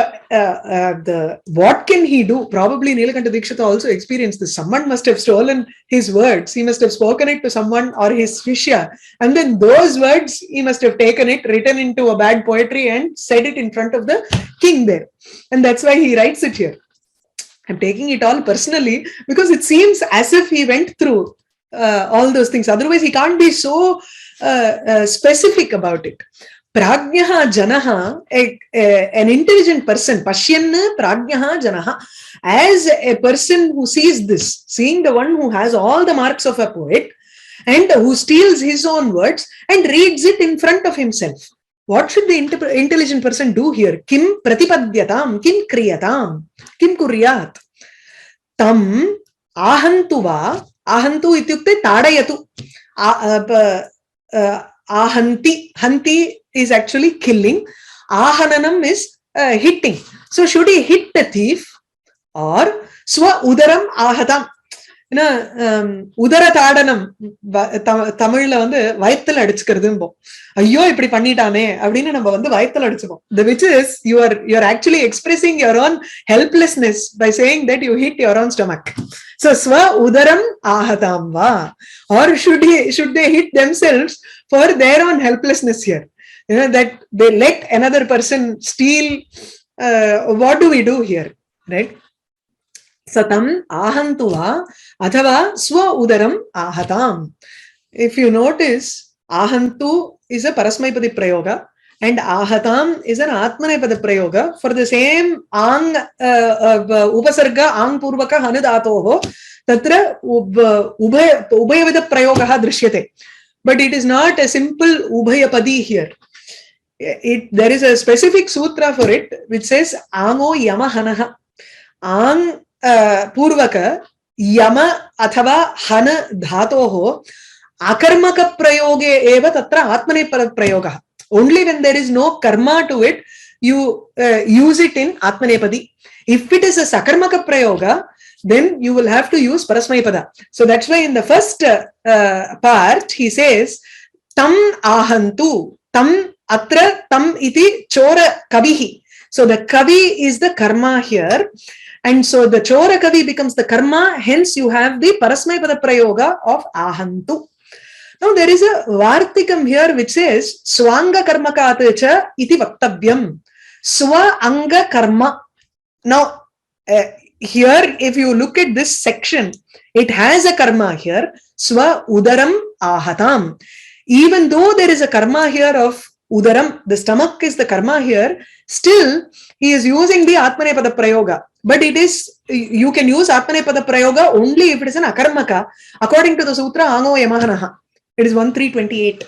[SPEAKER 1] what can he do? Probably Nilakanta Dikshita also experienced this. Someone must have stolen his words. He must have spoken it to someone or his shishya. And then those words, he must have taken it, written into a bad poetry and said it in front of the king there. And that's why he writes it here. I'm taking it all personally because it seems as if he went through all those things. Otherwise, he can't be so specific about it. Prajnaha janaha, an intelligent person, pashyanna prajnaha janaha, as a person who sees this, seeing the one who has all the marks of a poet and who steals his own words and reads it in front of himself. What should the intelligent person do here? Kim pratipadyatam, kim kriyatam, kim kuryat. Tam ahantu va, ahantu ityukte tadayatu. Ahanti, hanti is actually killing. Ahananam is hitting. So should he hit the thief or swa udaram ahatam? உதர தாடனம் தமிழ்ல வந்து வயத்துல அடிச்சுக்கிறதும் ஐயோ இப்படி பண்ணிட்டானே அப்படின்னு நம்ம வந்து வயத்துல அடிச்சுப்போம். The which is you're actually expressing your own helplessness by saying that you hit your own stomach. So swa udaram ahatam va, or should they hit themselves for their own helplessness here? That they let another person steal. What do we do here, right? Satam ahantuva athava swa udaram ahatam. If you notice, ahantu is a parasmaipadi prayoga and ahatam is an atmanepada prayoga for the same ang upasarga ang purvaka hanudatoho tatra ubhayavida prayogaha drishyate. But it is not a simple ubhayapadi here. There is a specific sutra for it which says ango yamahanaha. Ang पूर्वक यम अथवा हन धातोः अकर्मक प्रयोगे एव तत्र आत्मनेपद प्रयोगः. Only when there is no karma to it, you use it in atmanepadi. If it is a sakarmaka prayoga, then you will have to use parasmaipada. So that's why in the first part he says tam ahantu, tam atra tam iti chora kavihi. So the kavi is the karma here. And so the chora kavi becomes the karma, hence you have the parasmaipada prayoga of ahantu. Now there is a vartikam here which says swanga karmakatacha iti vaktavyam. Swa anga karma. Now here if you look at this section, it has a karma here, swa udaram ahatam. Even though there is a karma here of udaram, the stomach is the karma here, still he is using the atmanepada prayoga. But it is, you can use atmanepada prayoga only if it is an akarmaka, according to the sutra Ango Yamahanaha. It is 1328.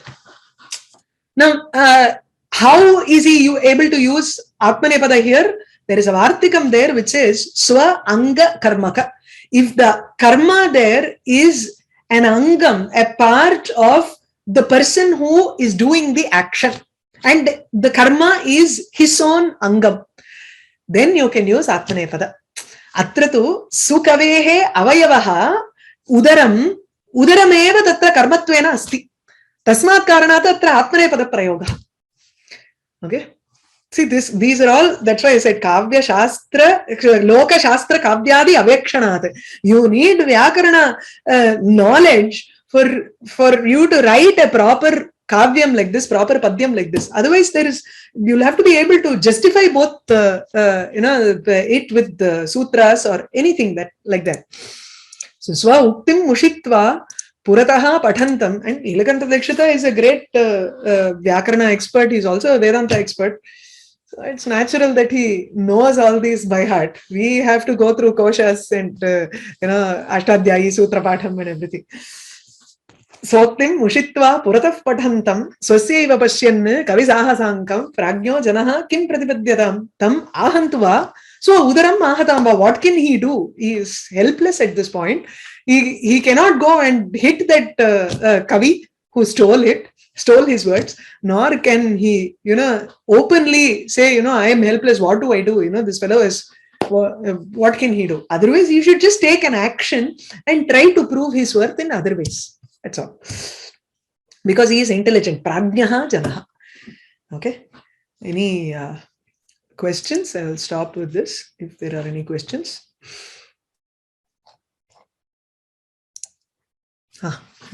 [SPEAKER 1] Now, how is he able to use atmanepada here? There is a vartikam there which says swa anga karmaka. If the karma there is an angam, a part of the person who is doing the action, and the karma is his own angam, then you can use atmanepada. Atratu sukavehe avayavaha udaram udarameva tatra karmatvena asti. Tasmat karanata atra atmanepada prayoga. Okay. See, these are all, that's why I said kavya shastra, loka shastra kavyadi avekshanat. You need vyakarana knowledge for you to write a proper kavyam like this, proper padyam like this. Otherwise, you'll have to be able to justify both, it with the sutras or anything like that. So, swa uktim mushitva purataha pathantam. And Nilakanta Dikshita is a great vyakarana expert. He's also a Vedanta expert. So it's natural that he knows all these by heart. We have to go through koshas and, Ashtadhyayi, Sutra Patham and everything. Soktim mushitva puratah pathantam swasya pasyan kavisahasankam prajno janaha kim pratipadyatam tam ahantuva. So udaram ahatamba, what can he do? He is helpless at this point. He cannot go and hit that kavi who stole his words, nor can he, openly say, I am helpless, what do I do? This fellow is, what can he do? Otherwise, he should just take an action and try to prove his worth in other ways. That's all. Because he is intelligent. Prajnaha janaha. Okay. Any questions. I will stop with this if there are any questions.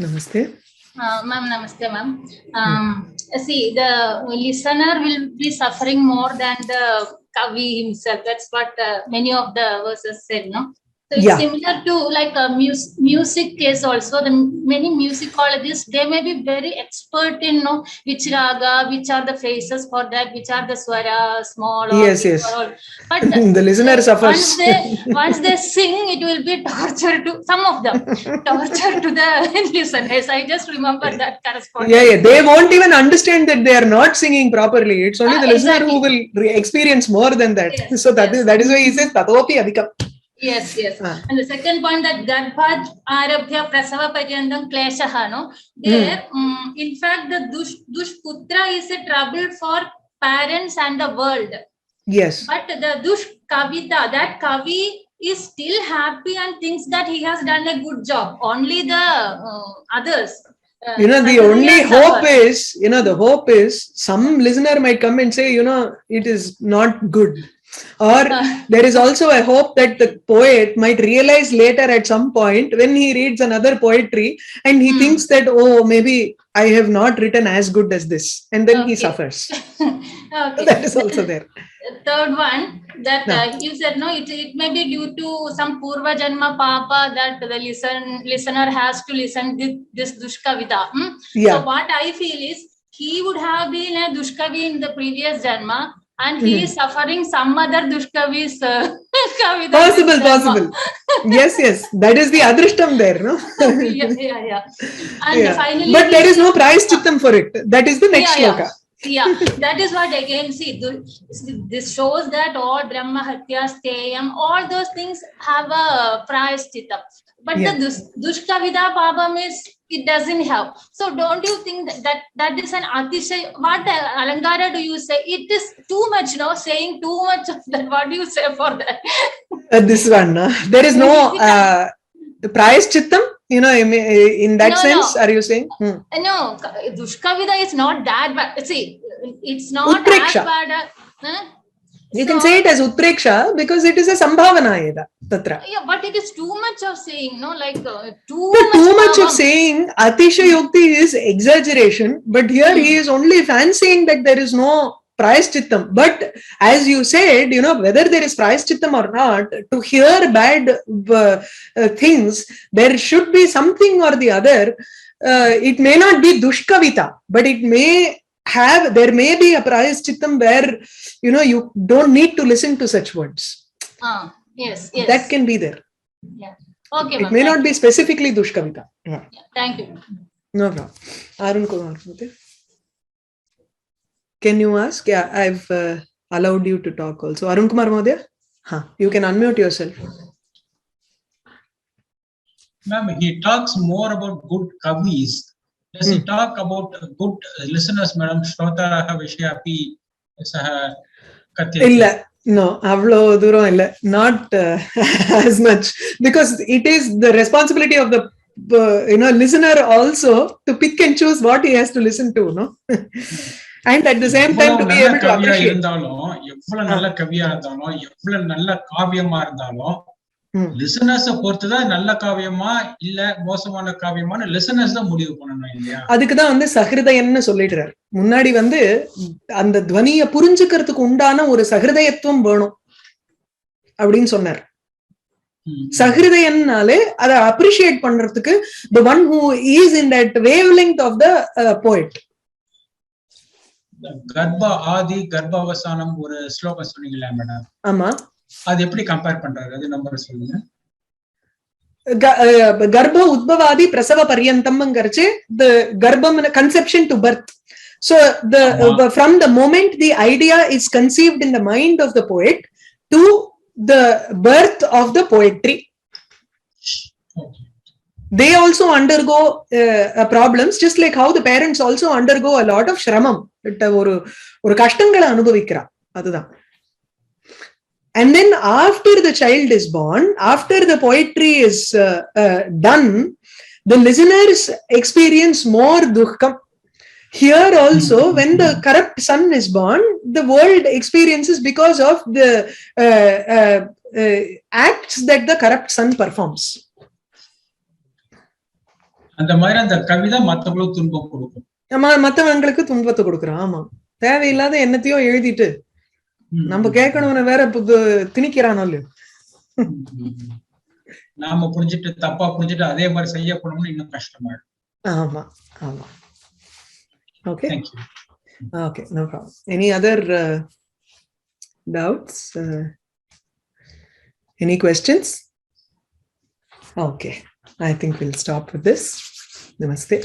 [SPEAKER 1] Namaste.
[SPEAKER 2] Ma'am, namaste, ma'am. See, the listener will be suffering more than the Kavi himself. That's what many of the verses said, no? So it's similar to like a music case also. The many musicologists, they may be very expert in which raga, which are the phases for that, which are the swara, small or
[SPEAKER 1] yes,
[SPEAKER 2] big
[SPEAKER 1] yes.
[SPEAKER 2] or all. But
[SPEAKER 1] the listener suffers.
[SPEAKER 2] Once they sing, it will be torture to some of them, torture to the listeners. I just remember that correspondence.
[SPEAKER 1] Yeah, they won't even understand that they are not singing properly. It's only the listener who will experience more than that.
[SPEAKER 2] Yes,
[SPEAKER 1] so that is why he says tatopi adhikam.
[SPEAKER 2] Yes. And the second point, that garbhat arabhya prasava paryandam kleshaha, no? There, in fact, the dushputra is a trouble for parents and the world.
[SPEAKER 1] Yes.
[SPEAKER 2] But the dushkavita, that kavi is still happy and thinks that he has done a good job. Only the others.
[SPEAKER 1] The only hope is, the hope is some listener might come and say, it is not good. Or there is also a hope that the poet might realize later at some point when he reads another poetry and he thinks that, oh, maybe I have not written as good as this. And then he suffers. So that is also there.
[SPEAKER 2] Third one, that you said, no, it may be due to some Purva Janma Papa that the listener has to listen this Dushkavita. So what I feel is, he would have been a Dushkavi in the previous Janma, and he is suffering some other Dushkavi's Kavita.
[SPEAKER 1] Possible. yes. That is the adrishtam there, no?
[SPEAKER 2] yeah. And finally,
[SPEAKER 1] but there is no price chittam for it. That is the next shloka.
[SPEAKER 2] Yeah, that is what again, see, this shows that all Brahma Hatya, Steyam, all those things have a price chittam. But the Dushkavida Pabam it doesn't have. So don't you think that is an Atishay? What Alangara do you say? It is too much, no? Saying too much of that. What do you say for that?
[SPEAKER 1] This one, there is no price chittam, in that sense, are you saying?
[SPEAKER 2] No, Dushkavida is not that bad. See, it's not as bad.
[SPEAKER 1] You can say it as Utpreksha because it is a Sambhavana tatra.
[SPEAKER 2] Yeah, but it is too much of saying, no? Like too
[SPEAKER 1] much of saying. Atisha Yukti is exaggeration, but here he is only fancying that there is no prayashchittam. But as you said, whether there is prayashchittam or not, to hear bad things, there should be something or the other. It may not be Dushkavita, but it may there may be a prayashchittam where you don't need to listen to such words.
[SPEAKER 2] Yes.
[SPEAKER 1] That can be there.
[SPEAKER 2] Yeah. Okay.
[SPEAKER 1] It may not be specifically Dushkavita.
[SPEAKER 2] Yeah. Thank you.
[SPEAKER 1] No problem. Arun Kumar, can you ask? Yeah, I've allowed you to talk also. Arun Kumar Modaya, you can unmute yourself.
[SPEAKER 3] Ma'am, he talks more about good kavis. Does he talk about good listeners, madam? Shrotaraha Vishyapi Saha Katyati?
[SPEAKER 1] No, avlo duram illa. Not as much, because it is the responsibility of the listener also to pick and choose what he has to listen to, no? And at the same time to be able to appreciate.
[SPEAKER 3] Listeners பொறுத்துதான் நல்ல காவியமா இல்ல மோசமான காவியமான listeners தான் முடிவு பண்ணணும் இல்லையா?
[SPEAKER 1] அதுக்குதான் சஹிருதயன்னு சொல்லிடுறாரு. முன்னாடி அந்த துவனியை புரிஞ்சுக்கிறதுக்கு உண்டான ஒரு சஹிருதயத்துவம் வேணும் அப்படின்னு சொன்னார். சஹிருதயன்னாலே அதை அப்ரிஷியேட் பண்றதுக்கு the one who is in that wavelength of the poet.
[SPEAKER 3] கர்ப்ப ஆதி கர்ப்பவசானம் ஒரு ஸ்லோகம் சொன்னீங்களா மேடம்?
[SPEAKER 1] ஆமா.
[SPEAKER 3] அது எப்படி கம்பேர் பண்றாரு? அது நம்பர் சொல்லுங்க.
[SPEAKER 1] கர்ப்ப உத்பவாதி பிரசவ பர்யந்தம்ங்கறச்சே the garbam conception to birth. So from the moment the idea is conceived in the mind of the poet to the birth of the poetry, they also undergo problems, just like how the parents also undergo a lot of shramam. ஒரு கஷ்டங்களை அனுபவிக்கிறா. அதுதான். And then after the child is born, after the poetry is done, the listeners experience more dukkam. Here also, when the corrupt son is born, the world experiences because of the acts that the corrupt son performs.
[SPEAKER 3] அந்த மாதிரி அந்த கவிதை மத்தவங்களுக்கு துன்பம் கொடுக்கும்.
[SPEAKER 1] மத்தவங்களுக்கு துன்பத்தை கொடுக்குறான். ஆமா, தேவையில்லாத என்னத்தையும் எழுதிட்டு நம்ம கேட்கணும்னு வேற திணிக்கிறானோ இல்லையோ.
[SPEAKER 3] நாம புரிஞ்சுட்டு தப்பா புரிஞ்சுட்டு அதே மாதிரி செய்யப்படணும்னு இன்னும் கஷ்டமாயிடும்.
[SPEAKER 1] ஆமா ஆமா. Okay.
[SPEAKER 3] Thank you.
[SPEAKER 1] Okay, no problem. Any other doubts? Any questions? Okay, I think we'll stop with this. Namaste.